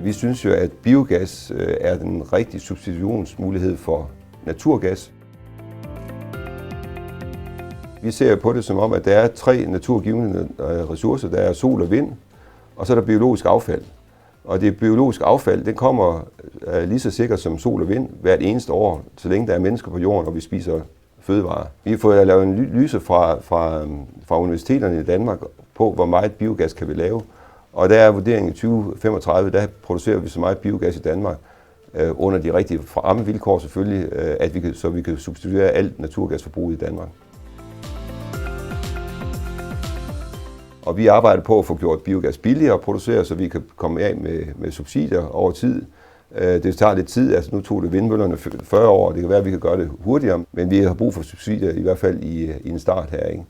Vi synes jo, at biogas er den rigtige substitutionsmulighed for naturgas. Vi ser på det som om, at der er 3 naturgivende ressourcer. Der er sol og vind, og så er der biologisk affald. Og det biologiske affald, det kommer lige så sikkert som sol og vind hvert eneste år, så længe der er mennesker på jorden, og vi spiser fødevarer. Vi har fået lavet en analyse fra universiteterne i Danmark på, hvor meget biogas kan vi lave. Og der er vurderingen i 2035, der producerer vi så meget biogas i Danmark, under de rigtige rammevilkår selvfølgelig, så vi kan substituere alt naturgasforbrug i Danmark. Og vi arbejder på at få gjort biogas billigere at producere, så vi kan komme af med subsidier over tid. Det tager lidt tid, altså nu tog det vindmøllerne 40 år, og det kan være, at vi kan gøre det hurtigere, men vi har brug for subsidier, i hvert fald i en start her, ikke?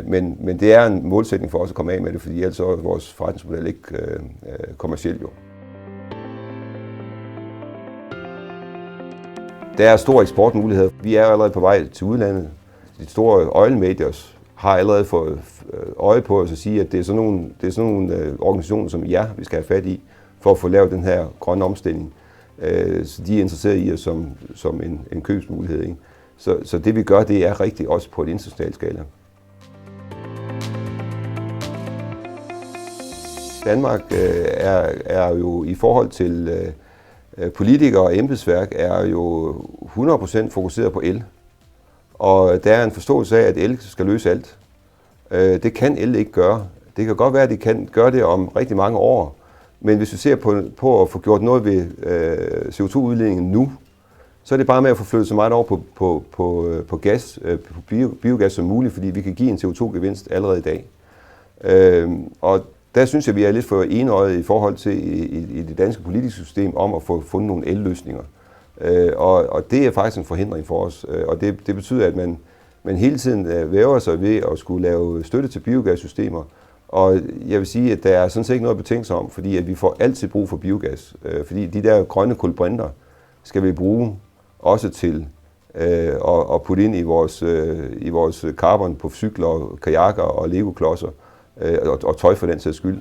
Men det er en målsætning for os at komme af med det, fordi ellers er vores forretningsmodel ikke kommerciel jo. Der er store eksportmuligheder. Vi er allerede på vej til udlandet. De store oil majors har allerede fået øje på os at sige, at det er sådan nogle organisationer som jer, vi skal have fat i, for at få lavet den her grønne omstilling. Så de er interesseret i os som en købsmulighed, ikke? Så det vi gør, det er rigtigt også på et internationalt skala. Danmark er jo i forhold til politikere og embedsværk er jo 100% fokuseret på el. Og der er en forståelse af, at el skal løse alt. Det kan el ikke gøre. Det kan godt være, at det kan gøre det om rigtig mange år. Men hvis vi ser på at få gjort noget ved CO2-udledningen nu, så er det bare med at få flyttet så meget over på gas, på biogas som muligt, fordi vi kan give en CO2-gevinst allerede i dag. Og der synes jeg, vi er lidt for enøjet i forhold til i det danske politiske system om at få fundet nogle elløsninger. Og det er faktisk en forhindring for os. Og det betyder, at man hele tiden væver sig ved at skulle lave støtte til biogassystemer. Og jeg vil sige, at der er sådan set ikke noget at betænke sig om, fordi at vi får altid brug for biogas. Fordi de der grønne kulbrinter skal vi bruge også til at putte ind i vores carbon på cykler, kajakker og legoklodser og tøj for den sags skyld.